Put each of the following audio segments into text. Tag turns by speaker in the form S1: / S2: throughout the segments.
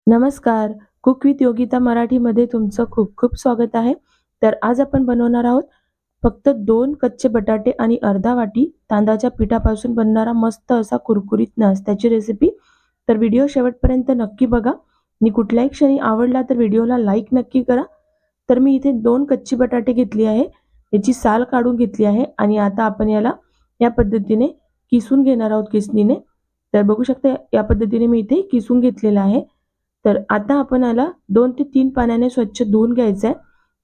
S1: नमस्कार. Cook with Yogita मराठीमध्ये तुमचं खूप खूप स्वागत आहे. तर आज आपण बनवणार आहोत फक्त 2 कच्चे बटाटे आणि अर्धा वाटी तांदळाच्या पिठापासून बनणारा मस्त असा कुरकुरीत नाश्त्याची रेसिपी. तर व्हिडिओ शेवटपर्यंत नक्की बघा आणि कुठल्याही क्षणी आवडला तर व्हिडिओला लाईक नक्की करा. तर मी इथे 2 कच्ची बटाटे घेतली आहे. याची साल काढून घेतली आहे आणि आता आपण याला या पद्धतीने किसून घेणार आहोत किसणीने. तर बघू शकता या पद्धतीने मी इथे किसून घेतलेलं आहे. तर आता आपण याला 2 ते 3 पाण्याने स्वच्छ धुवून घ्यायचं आहे.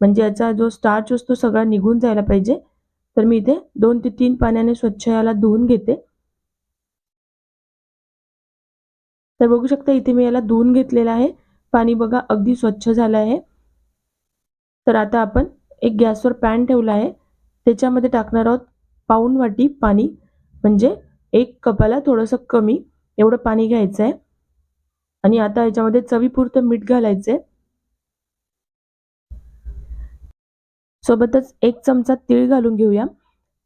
S1: म्हणजे याचा जो स्टार्च असतो सगळा निघून जायला पाहिजे. तर मी इथे 2 ते 3 पाण्याने स्वच्छ याला धुवून घेते. तर बघू शकता इथे मी याला धुवून घेतलेलं आहे. पाणी बघा अगदी स्वच्छ झालं आहे. तर आता आपण एक गॅसवर पॅन ठेवला आहे. त्याच्यामध्ये टाकणार आहोत पाऊण वाटी पाणी. म्हणजे 1 कपाला थोडंसं कमी एवढं पाणी घ्यायचं आहे. आणि आता याच्यामध्ये चवीपुरतं मीठ घालायचंय. सोबतच 1 चमचा तीळ घालून घेऊया.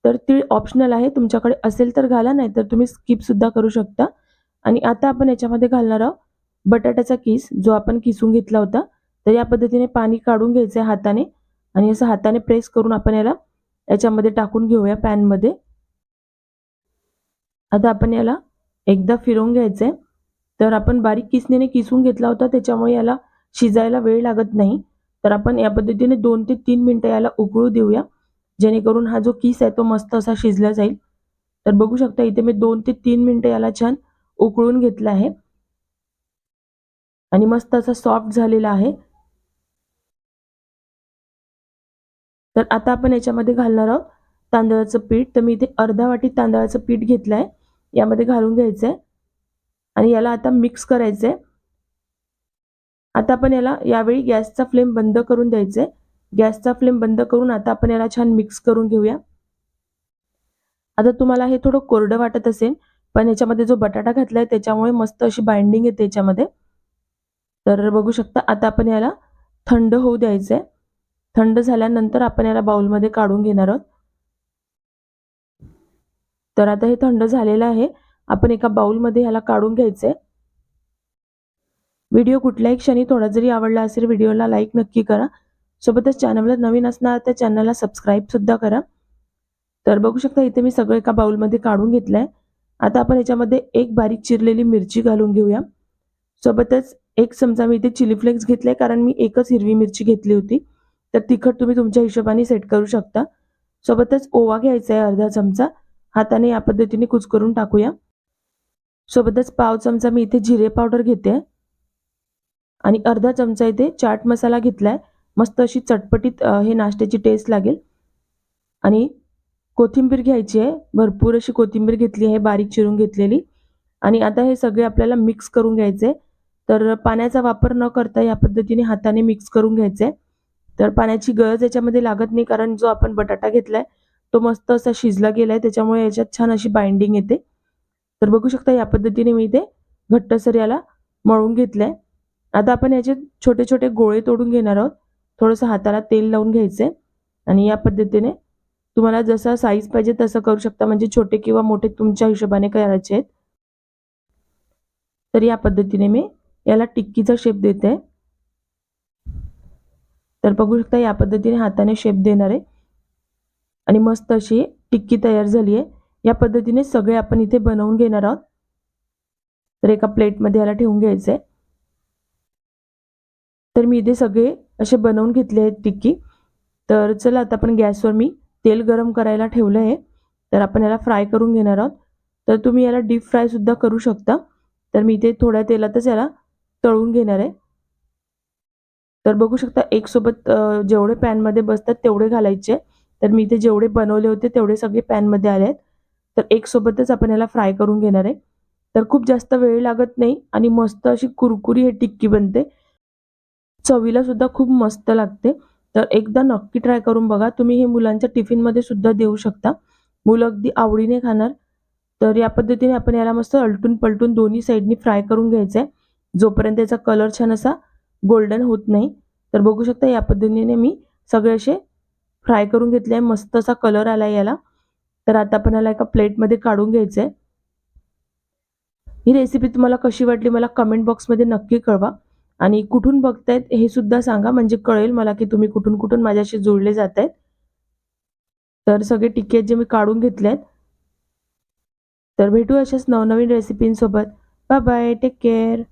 S1: तर तीळ ऑप्शनल आहे. तुमच्याकडे असेल तर घाला, नाहीतर तुम्ही स्किप सुद्धा करू शकता. आणि आता आपण याच्यामध्ये घालणार आहोत बटाट्याचा किस, जो आपण किसून घेतला होता. तर या पद्धतीने पाणी काढून घ्यायचं आहे हाताने आणि असं हाताने प्रेस करून आपण याला याच्यामध्ये टाकून घेऊया पॅनमध्ये. आता आपण याला एकदा फिरवून घ्यायचंय. तर आपण बारीक किसणीने किसून घेतला होता, त्याच्यामुळे याला शिजायला वेळ लागत नाही. तर आपण या पद्धतीने 2 ते 3 मिनिटं याला उकळू देऊया, जेणेकरून हा जो किस आहे तो मस्त असा शिजला जाईल. तर बघू शकता इथे मी 2 ते 3 मिनिटं याला छान उकळून घेतलं आहे आणि मस्त असा सॉफ्ट झालेला आहे. तर आता आपण याच्यामध्ये घालणार आहोत तांदळाचं पीठ. तर मी इथे अर्धा वाटी तांदळाचं पीठ घेतलंय. यामध्ये घालून घ्यायचंय आणि याला आता मिक्स करायचंय. आता आपण याला यावेळी गॅसचा फ्लेम बंद करून द्यायचा आहे. गॅसचा फ्लेम बंद करून आता आपण याला छान मिक्स करून घेऊया. आता तुम्हाला हे थोडं कोरडं वाटत असेल, पण याच्यामध्ये जो बटाटा घातलाय त्याच्यामुळे मस्त अशी बाइंडिंग येते याच्यामध्ये. तर बघू शकता आता आपण याला थंड होऊ द्यायचंय. थंड झाल्यानंतर आपण याला बाउलमध्ये काढून घेणार आहोत. तर आता हे थंड झालेलं आहे. आपण एका बाउलमध्ये ह्याला काढून घ्यायचंय. व्हिडिओ कुठल्याही क्षणी थोडा जरी आवडला असेल व्हिडिओला लाईक नक्की करा. सोबतच चॅनलला नवीन असणार तर चॅनलला सबस्क्राईब सुद्धा करा. तर बघू शकता इथे मी सगळं एका बाउलमध्ये काढून घेतलंय. आता आपण याच्यामध्ये एक बारीक चिरलेली मिरची घालून घेऊया. सोबतच 1 चमचा मी इथे चिली फ्लेक्स घेतले, कारण मी एकच हिरवी मिरची घेतली होती. तर तिखट तुम्ही तुमच्या हिशोबाने सेट करू शकता. सोबतच ओवा घ्यायचा आहे अर्धा चमचा. हाताने या पद्धतीने कुस्करून टाकूया. सोबतच पाव चमचा मी इथे जिरे पावडर घेते आणि अर्धा चमचा इथे चाट मसाला घेतलाय. मस्त अशी चटपटीत हे नाश्त्याची टेस्ट लागेल. आणि कोथिंबीर घ्यायची आहे. भरपूर अशी कोथिंबीर घेतली आहे बारीक चिरून घेतलेली. आणि आता हे सगळे आपल्याला मिक्स करून घ्यायचे. तर पाण्याचा वापर न करता या पद्धतीने हाताने मिक्स करून घ्यायचे. तर पाण्याची गरज याच्यामध्ये लागत नाही, कारण जो आपण बटाटा घेतलाय तो मस्त असा शिजला गेलाय, त्याच्यामुळे याच्यात छान अशी बाइंडिंग येते. तर बघू शकता या पद्धतीने मी इथे घट्टसर याला मळून घेतलंय. आता आपण याचे छोटे छोटे गोळे तोडून घेणार आहोत. थोडंसं हाताला तेल लावून घ्यायचंय आणि या पद्धतीने तुम्हाला जसा साईज पाहिजे तसं करू शकता. म्हणजे छोटे किंवा मोठे तुमच्या हिशोबाने करायचे आहेत. तर या पद्धतीने मी याला टिक्कीचा शेप देते. तर बघू शकता या पद्धतीने हाताने शेप देणार आहे आणि मस्त अशी टिक्की तयार झाली आहे. या पद्धतीने सगळे आपण इथे बनवून घेणार आहोत. तर एका प्लेटमध्ये याला ठेवून घ्यायचंय. तर मी इथे सगळे असे बनवून घेतले आहेत टिक्की. तर चला आता आपण गॅसवर मी तेल गरम करायला ठेवलं आहे. तर आपण याला फ्राय करून घेणार आहोत. तर तुम्ही याला डीप फ्राय सुद्धा करू शकता. तर मी इथे थोड्या तेलातच याला तळून घेणार आहे. तर बघू शकता एक सोबत जेवढे पॅनमध्ये बसतात तेवढे घालायचे. तर मी इथे जेवढे बनवले होते तेवढे सगळे पॅनमध्ये आले आहेत. तर एक सोबतच आपण याला फ्राय करून घेणार आहे. तर खूप जास्त वेळ लागत नाही आणि मस्त अशी कुरकुरी ही टिक्की बनते. चवीला सुद्धा खूप मस्त लागते. तर एकदा नक्की ट्राय करून बघा. तुम्ही हे मुलांच्या टिफिनमध्ये सुद्धा देऊ शकता. मुलं अगदी आवडीने खाणार. तर या पद्धतीने आपण याला मस्त अलटून-पलटून दोन्ही साइडनी फ्राय करून घ्यायचं आहे. जोपर्यंत याचा कलर छान असा गोल्डन होत नाही. तर बघू शकता या पद्धतीने मी सगळे असे फ्राय करून घेतले आहे. मस्त असा कलर आला याला. तर आता आपण याला एका प्लेटमध्ये काढून घ्यायचं आहे. ही रेसिपी तुम्हाला कशी वाटली मला कमेंट बॉक्समध्ये नक्की कळवा. आणि कुठून बघतायत हे सुद्धा सांगा, म्हणजे कळेल मला की तुम्ही कुठून कुठून माझ्याशी जोडले जातायत. तर सगळे टिक्के जे मी काढून घेतलेत. तर भेटू अशाच नवनवीन रेसिपींसोबत. Bye bye. Take care.